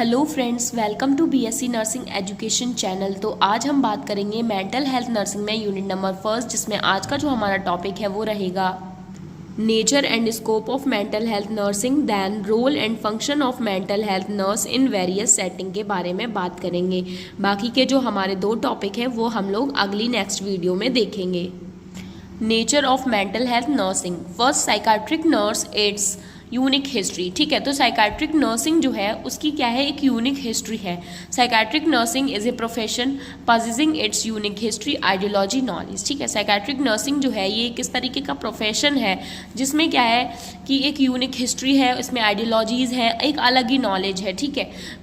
Hello friends, welcome to BSc nursing education channel. तो आज हम बात करेंगे मेंटल हेल्थ नर्सिंग में यूनिट नंबर फर्स्ट, जिसमें आज का जो हमारा टॉपिक है वो रहेगा nature and scope of mental health nursing, then role and function of mental health nurse in various setting के बारे में बात करेंगे। बाकी के जो हमारे दो टॉपिक हैं वो हम लोग अगली नेक्स्ट वीडियो में देखेंगे। Nature of mental health nursing, first psychiatric nurse aids unique history. ठीक है, तो साइकाट्रिक नर्सिंग जो है उसकी क्या है, एक यूनिक हिस्ट्री है। Psychiatric nursing is a profession possessing its unique history, ideology, knowledge. ठीक है, साइकाट्रिक नर्सिंग जो है ये किस तरीके का प्रोफेशन है जिसमें क्या है कि एक यूनिक हिस्ट्री है, इसमें आइडियोलॉजीज़ है, एक अलग ही नॉलेज है। ठीक है,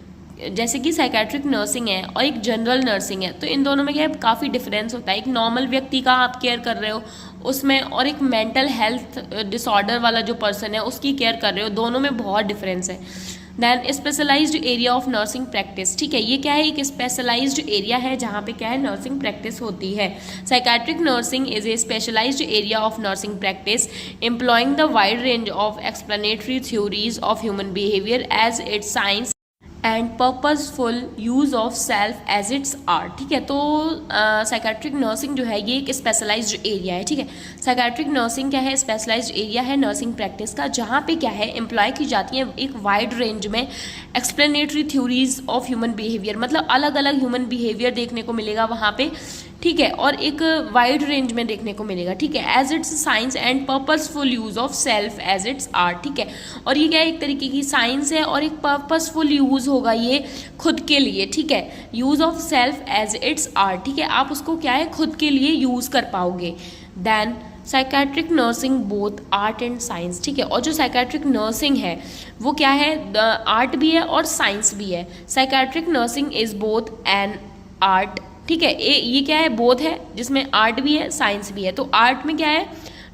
जैसे कि साइकाट्रिक नर्सिंग है और एक जनरल नर्सिंग है, तो इन दोनों में क्या है, काफ़ी डिफरेंस होता है। एक नॉर्मल व्यक्ति का आप केयर कर रहे हो उसमें, और एक मेंटल हेल्थ डिसऑर्डर वाला जो पर्सन है उसकी केयर कर रहे हो, दोनों में बहुत डिफरेंस है। Then specialised area of nursing practice. ठीक है, ये क्या है, एक स्पेशलाइज्ड एरिया है जहाँ पे क्या है, नर्सिंग प्रैक्टिस होती है। Psychiatric nursing is a specialised area of nursing practice employing the wide range of explanatory theories of human behaviour as its science and purposeful use of self as its art. ठीक है, तो psychiatric nursing जो है ये एक specialised area है। ठीक है, साइकाट्रिक नर्सिंग क्या है, स्पेशलाइज्ड एरिया है नर्सिंग प्रैक्टिस का, जहाँ पे क्या है एम्प्लॉय की जाती है एक वाइड रेंज में explanatory theories of human behaviour, मतलब अलग अलग ह्यूमन बिहेवियर देखने को मिलेगा वहाँ पे। ठीक है, और एक वाइड रेंज में देखने को मिलेगा। ठीक है, as its science and purposeful use of self as its art. ठीक है, और ये क्या है, एक तरीके की साइंस है और एक पर्पसफुल यूज़ होगा ये खुद के लिए। ठीक है, use of self as its art. ठीक है, आप उसको क्या है खुद के लिए यूज़ कर पाओगे। Then psychiatric nursing both art and science. ठीक है, और जो साइकाट्रिक नर्सिंग है वो क्या है, आर्ट भी है और साइंस भी है। Psychiatric nursing is both an art. ठीक है, ये क्या है, बोथ है, जिसमें आर्ट भी है साइंस भी है। तो आर्ट में क्या है,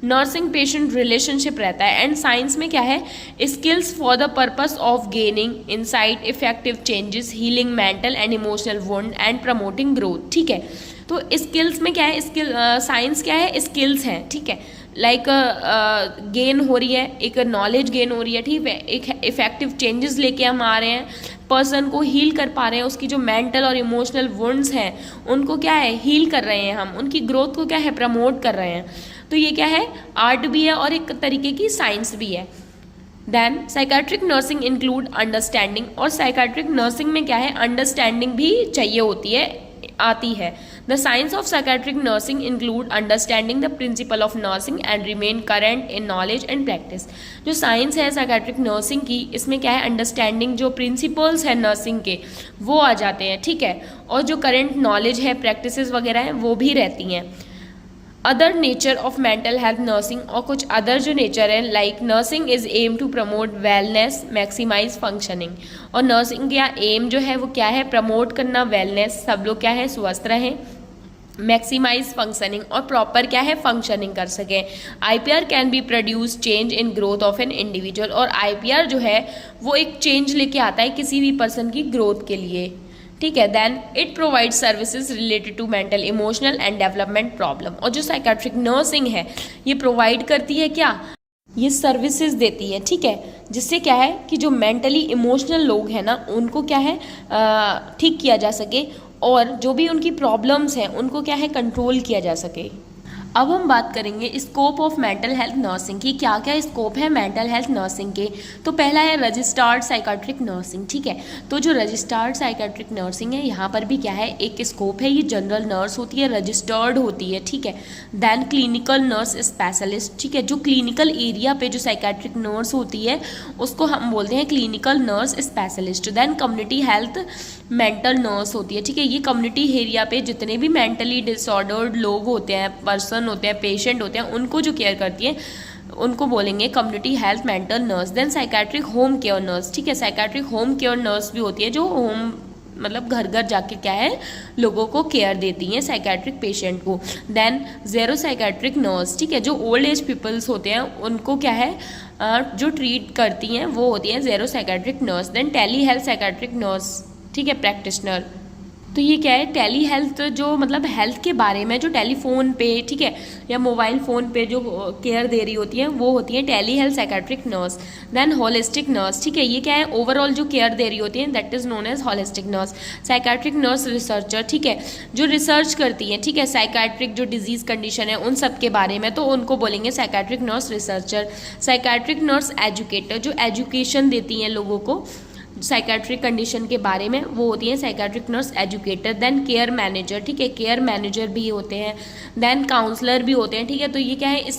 नर्सिंग पेशेंट रिलेशनशिप रहता है, एंड साइंस में क्या है, skills for the purpose of gaining insight, effective changes, healing mental and emotional wound and promoting growth. ठीक है, तो स्किल्स में क्या है, साइंस क्या है, स्किल्स हैं। ठीक है, लाइक गेन हो रही है, एक नॉलेज गेन हो रही है। ठीक है, एक इफेक्टिव चेंजेस लेके हम आ रहे हैं, पर्सन को हील कर पा रहे हैं, उसकी जो मेंटल और इमोशनल वुंड्स हैं उनको क्या है, हील कर रहे हैं हम, उनकी ग्रोथ को क्या है, प्रमोट कर रहे हैं। तो ये क्या है, आर्ट भी है और एक तरीके की साइंस भी है। Then psychiatric nursing include understanding, और साइकाट्रिक नर्सिंग में क्या है, अंडरस्टैंडिंग भी चाहिए होती है, आती है। The science of psychiatric nursing include understanding the principle of nursing and remain current in knowledge and practice. जो साइंस है साइकाट्रिक नर्सिंग की, इसमें क्या है, अंडरस्टैंडिंग, जो प्रिंसिपल्स है नर्सिंग के वो आ जाते हैं। ठीक है, और जो करेंट नॉलेज है, प्रैक्टिसेस वगैरह हैं वो भी रहती हैं। Other nature of mental health nursing, और कुछ अदर जो नेचर है, like nursing is aim to promote wellness, maximise functioning. और नर्सिंग का एम जो है वो क्या है, प्रमोट करना वेलनेस, सब लोग क्या है स्वस्थ रहें, मैक्सिमाइज फंक्शनिंग और प्रॉपर क्या है फंक्शनिंग कर सकें। IPR can be produce change in growth of an individual, और आईपीआर जो है वो एक चेंज लेके आता है किसी भी पर्सन की ग्रोथ के लिए। ठीक है, then it provide services related to mental emotional and development problem. और जो साइकाट्रिक नर्सिंग है ये प्रोवाइड करती है क्या, ये सर्विसेज देती है। ठीक है, जिससे क्या है कि जो मेंटली इमोशनल लोग हैं ना उनको क्या है ठीक किया जा सके, और जो भी उनकी प्रॉब्लम्स हैं उनको क्या है कंट्रोल किया जा सके। अब हम बात करेंगे scope of mental health nursing की, क्या क्या स्कोप है मेंटल हेल्थ नर्सिंग के। तो पहला है रजिस्टर्ड साइकाट्रिक नर्सिंग। ठीक है, तो जो रजिस्टर्ड साइकाट्रिक नर्सिंग है यहाँ पर भी क्या है, एक स्कोप है, ये जनरल नर्स होती है, रजिस्टर्ड होती है। ठीक है, देन क्लिनिकल नर्स स्पेशलिस्ट। ठीक है, जो क्लिनिकल एरिया पे जो साइकाट्रिक नर्स होती है उसको हम बोलते हैं clinical nurse specialist. Then community health mental nurse होती है। ठीक है, ये कम्युनिटी एरिया पे जितने भी मेंटली डिसऑर्डर्ड लोग होते हैं, पर्सन होते हैं, पेशेंट होते हैं, उनको जो केयर करती है उनको बोलेंगे community health mental nurse. Then psychiatric home care nurse. ठीक है, साइकाट्रिक होम केयर नर्स भी होती है जो होम मतलब घर घर जाके क्या है लोगों को केयर देती हैं साइकाट्रिक पेशेंट को। देन जेरो साइकाट्रिक नर्स। ठीक है, जो ओल्ड एज पीपल्स होते हैं उनको क्या है जो ट्रीट करती हैं वो होती हैं geropsychiatric nurse. Then telehealth psychiatric nurse. ठीक है, प्रैक्टिशनर। तो ये क्या है, टेली हेल्थ जो मतलब हेल्थ के बारे में जो टेलीफोन पे, ठीक है, या मोबाइल फ़ोन पे जो केयर दे रही होती है वो होती है telehealth psychiatric nurse. Then holistic nurse, ठीक है, ये क्या है, ओवरऑल जो केयर दे रही होती है, that is known as holistic nurse. Psychiatric nurse researcher, ठीक है, जो रिसर्च करती है, ठीक है, साइकेट्रिक जो डिजीज कंडीशन है उन सब के बारे में, तो उनको बोलेंगे psychiatric nurse researcher. Psychiatric nurse educator, जो एजुकेशन देती हैं लोगों को साइकेट्रिक कंडीशन के बारे में, वो होती है psychiatric nurse educator. Then care manager, ठीक है, केयर मैनेजर भी होते हैं। देन काउंसलर भी होते हैं, ठीक है। तो ये क्या है,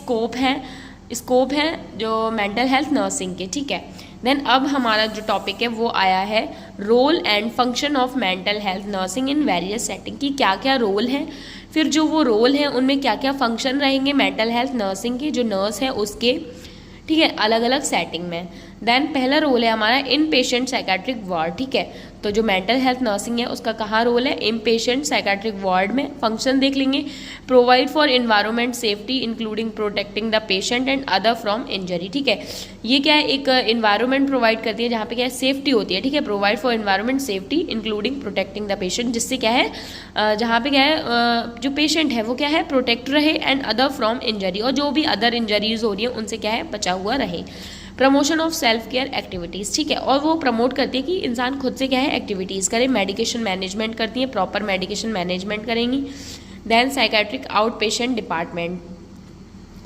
स्कोप है जो मेंटल हेल्थ नर्सिंग के, ठीक है। देन अब हमारा जो टॉपिक है वो आया है role and function of mental health nursing in various setting, की क्या क्या रोल है, फिर जो वो रोल है उनमें क्या क्या फंक्शन रहेंगे मेंटल हेल्थ नर्सिंग के, जो नर्स है उसके, ठीक है, अलग अलग सेटिंग में। देन पहला रोल है हमारा इन पेशेंट साइकेट्रिक वार्ड, ठीक है। तो जो मेंटल हेल्थ नर्सिंग है उसका कहाँ रोल है, इन पेशेंट साइकेट्रिक वार्ड में। फंक्शन देख लेंगे, provide for environment safety including protecting the patient and other from injury, ठीक है। ये क्या है, एक इन्वायरमेंट प्रोवाइड करती है जहाँ पे क्या है, सेफ्टी होती है, ठीक है। Provide for environment safety including protecting the patient, जिससे क्या है, जहाँ पे क्या है, जो पेशेंट है वो क्या है, प्रोटेक्ट रहे, एंड अदर फ्रॉम इंजरी, और जो भी अदर इंजरीज हो रही है उनसे क्या है, बचा हुआ रहे। Promotion of self care activities, ठीक है, और वो प्रमोट करती है कि इंसान खुद से क्या है, एक्टिविटीज़ करे। मेडिकेशन मैनेजमेंट करती है, प्रॉपर मेडिकेशन मैनेजमेंट करेंगी। Then psychiatric outpatient department,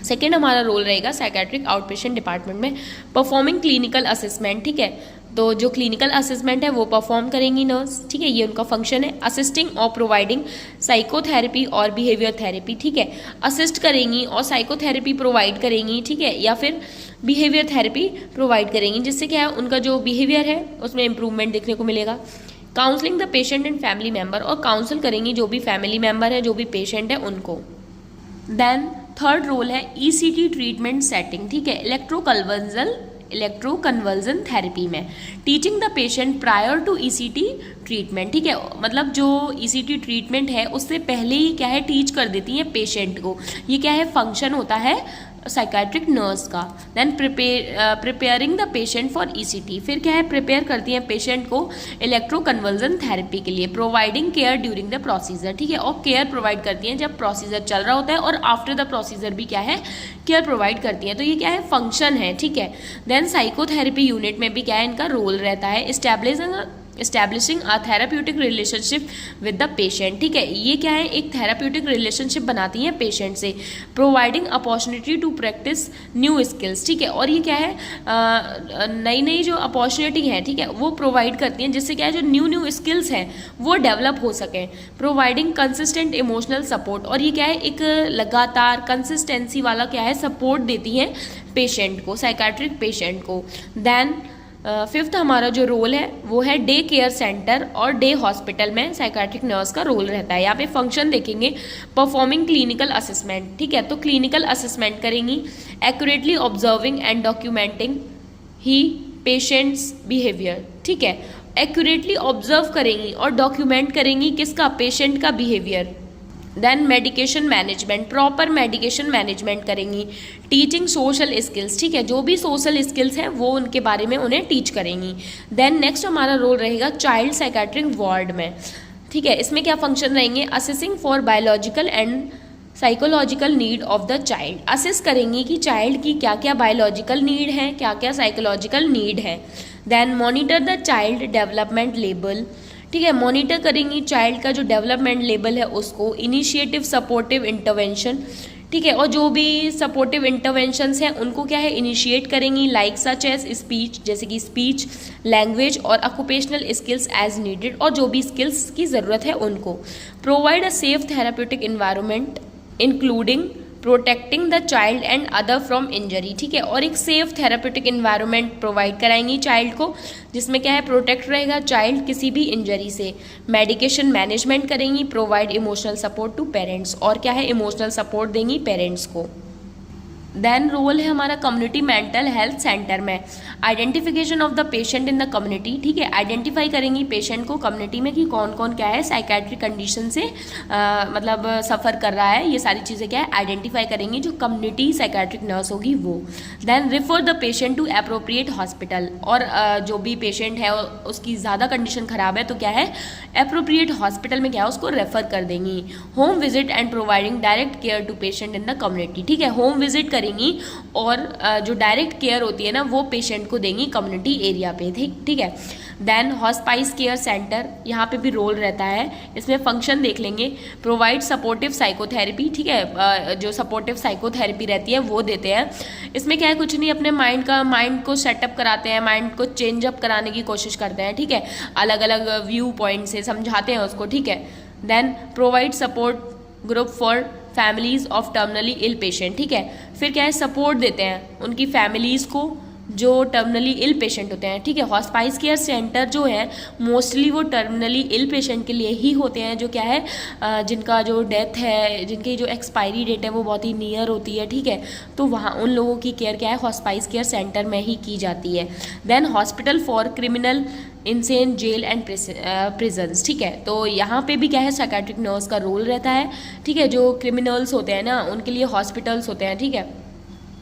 second हमारा रोल रहेगा साइकेट्रिक आउट पेशेंट डिपार्टमेंट में, परफॉर्मिंग क्लिनिकल असेसमेंट, ठीक है। तो जो क्लिनिकल असेसमेंट है वो परफॉर्म करेंगी नर्स, ठीक है, ये उनका फंक्शन है। असिस्टिंग और प्रोवाइडिंग साइकोथेरेपी और बिहेवियर थेरेपी, ठीक है, असिस्ट करेंगी और साइकोथेरेपी प्रोवाइड करेंगी, ठीक है, या फिर बिहेवियर थेरेपी प्रोवाइड करेंगी, जिससे क्या है, उनका जो बिहेवियर है उसमें इंप्रूवमेंट देखने को मिलेगा। Counselling the patient and family member, और काउंसिल करेंगी जो भी फैमिली मेम्बर है, जो भी पेशेंट है उनको। देन थर्ड रोल है ईसीटी ट्रीटमेंट सेटिंग, ठीक है, इलेक्ट्रोकन्वर्जन थेरेपी में, teaching the patient prior to ECT treatment, ठीक है, मतलब जो ईसीटी ट्रीटमेंट है उससे पहले ही क्या है, टीच कर देती है पेशेंट को। ये क्या है, फंक्शन होता है साइकेट्रिक नर्स का। Then preparing the patient for ECT, फिर क्या है, प्रिपेयर करती हैं पेशेंट को इलेक्ट्रोकन्वर्जन थेरेपी के लिए। Providing care during the procedure, ठीक है, और केयर प्रोवाइड करती हैं जब प्रोसीजर चल रहा होता है, और आफ्टर द प्रोसीजर भी क्या है, केयर प्रोवाइड करती हैं। तो ये क्या है, फंक्शन है, ठीक है। देन साइकोथेरेपी यूनिट में भी क्या है, इनका रोल रहता है establishing a therapeutic relationship with the patient, ठीक है, ये क्या है, एक थेराप्यूटिक रिलेशनशिप बनाती हैं पेशेंट से। Providing opportunity to practice new skills, ठीक है, और ये क्या है, नई नई जो अपॉर्चुनिटी है, ठीक है, वो प्रोवाइड करती हैं, जिससे क्या है, जो न्यू स्किल्स हैं वो डेवलप हो सकें। प्रोवाइडिंग कंसिस्टेंट इमोशनल सपोर्ट, और ये क्या है, एक लगातार कंसिस्टेंसी वाला क्या है, सपोर्ट देती हैं पेशेंट को, साइकेट्रिक पेशेंट को। देन फिफ्थ हमारा जो रोल है वो है डे केयर सेंटर और डे हॉस्पिटल में साइकेट्रिक नर्स का रोल रहता है। यहाँ पे फंक्शन देखेंगे, परफॉर्मिंग क्लिनिकल असेसमेंट, ठीक है, तो क्लिनिकल असेसमेंट करेंगी, accurately observing and documenting he patients behaviour, ठीक है, एक्यूरेटली ऑब्जर्व करेंगी और डॉक्यूमेंट करेंगी किसका, पेशेंट का behaviour. Then medication management, proper medication management करेंगी। टीचिंग सोशल स्किल्स, ठीक है, जो भी सोशल स्किल्स हैं वो उनके बारे में उन्हें टीच करेंगी। देन नेक्स्ट हमारा रोल रहेगा चाइल्ड साइकेट्रिक वार्ड में, ठीक है, इसमें क्या फंक्शन रहेंगे, assessing for biological and psychological need of the child, assess करेंगी कि चाइल्ड की क्या क्या बायोलॉजिकल नीड है, क्या क्या साइकोलॉजिकल नीड है। Then monitor the child development level, ठीक है, मॉनिटर करेंगी चाइल्ड का जो डेवलपमेंट लेवल है उसको। इनिशिएटिव सपोर्टिव इंटरवेंशन, ठीक है, और जो भी सपोर्टिव इंटरवेंशंस हैं उनको क्या है, इनिशिएट करेंगी, लाइक सच एज स्पीच, जैसे कि स्पीच, लैंग्वेज और ऑक्यूपेशनल स्किल्स एज नीडेड, और जो भी स्किल्स की ज़रूरत है उनको। Provide a safe therapeutic environment including protecting the child and other from injury, ठीक है, और एक सेफ थेराप्यूटिक इन्वायरमेंट प्रोवाइड कराएंगी चाइल्ड को, जिसमें क्या है, प्रोटेक्ट रहेगा चाइल्ड किसी भी इंजरी से। मेडिकेशन मैनेजमेंट करेंगी, provide emotional support to parents, और क्या है, इमोशनल सपोर्ट देंगी पेरेंट्स को। देन रोल है हमारा कम्युनिटी मेंटल हेल्थ सेंटर में, identification of the patient in the community, ठीक है, आइडेंटिफाई करेंगी पेशेंट को कम्युनिटी में कि कौन कौन क्या है साइकेट्रिक कंडीशन से मतलब सफ़र कर रहा है, ये सारी चीज़ें क्या है आइडेंटिफाई करेंगी जो कम्युनिटी साइकेट्रिक नर्स होगी वो। Then refer the patient to appropriate hospital, और जो भी पेशेंट है उसकी ज़्यादा कंडीशन ख़राब है तो क्या है अप्रोप्रिएट हॉस्पिटल में क्या है उसको रेफ़र कर देंगी। Home visit and providing direct care to patient in the community, ठीक है, होम विजिट करेंगी और जो डायरेक्ट केयर होती है ना वो पेशेंट को देंगी कम्युनिटी एरिया पे, ठीक है। देन हॉस्पाइस केयर सेंटर, यहाँ पे भी रोल रहता है, इसमें फंक्शन देख लेंगे। प्रोवाइड सपोर्टिव साइकोथेरेपी, ठीक है, जो सपोर्टिव साइकोथेरेपी रहती है वो देते हैं। इसमें क्या है कुछ नहीं, अपने माइंड को सेटअप कराते हैं, माइंड को चेंज अप कराने की कोशिश करते हैं, ठीक है, अलग अलग व्यू पॉइंट से समझाते हैं उसको, ठीक है। Then provide support group for families of terminally ill patient, ठीक है, फिर क्या है सपोर्ट देते हैं उनकी फैमिलीज़ को जो टर्मिनली इल पेशेंट होते हैं, ठीक है। हॉस्पाइस केयर सेंटर जो है मोस्टली वो टर्मिनली इल पेशेंट के लिए ही होते हैं, जो क्या है जिनका जो डेथ है, जिनकी जो एक्सपायरी डेट है वो बहुत ही नियर होती है, ठीक है, तो वहाँ उन लोगों की केयर क्या है हॉस्पाइस केयर सेंटर में ही की जाती है। Then hospital for criminal insane jail and prisons, ठीक है, तो यहाँ पे भी क्या है साइकेट्रिक नर्स का रोल रहता है, ठीक है, जो क्रिमिनल्स होते हैं ना उनके लिए हॉस्पिटल्स होते हैं, ठीक है,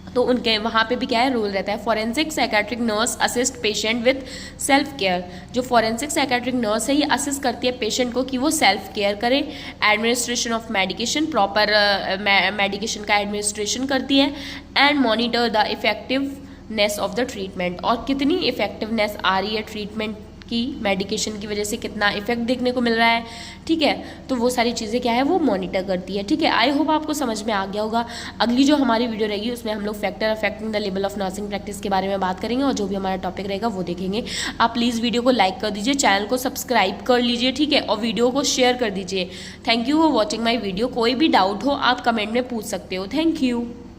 तो उनके वहाँ पे भी क्या है रोल रहता है। Forensic psychiatric nurse assist patient with self care, जो फॉरेंसिक साइकेट्रिक नर्स है ये असिस्ट करती है पेशेंट को कि वो सेल्फ केयर करे। Administration of medication, proper medication का एडमिनिस्ट्रेशन करती है। And monitor the effectiveness of the treatment, और कितनी इफेक्टिवनेस आ रही है ट्रीटमेंट की, मेडिकेशन की वजह से कितना इफेक्ट देखने को मिल रहा है, ठीक है, तो वो सारी चीज़ें क्या है वो मॉनिटर करती है, ठीक है। आई होप आपको समझ में आ गया होगा। अगली जो हमारी वीडियो रहेगी उसमें हम लोग factor affecting the level of nursing practice के बारे में बात करेंगे और जो भी हमारा टॉपिक रहेगा वो देखेंगे। आप प्लीज़ वीडियो को लाइक कर दीजिए, चैनल को सब्सक्राइब कर लीजिए, ठीक है, और वीडियो को शेयर कर दीजिए। Thank you for watching my video. कोई भी डाउट हो आप कमेंट में पूछ सकते हो। Thank you.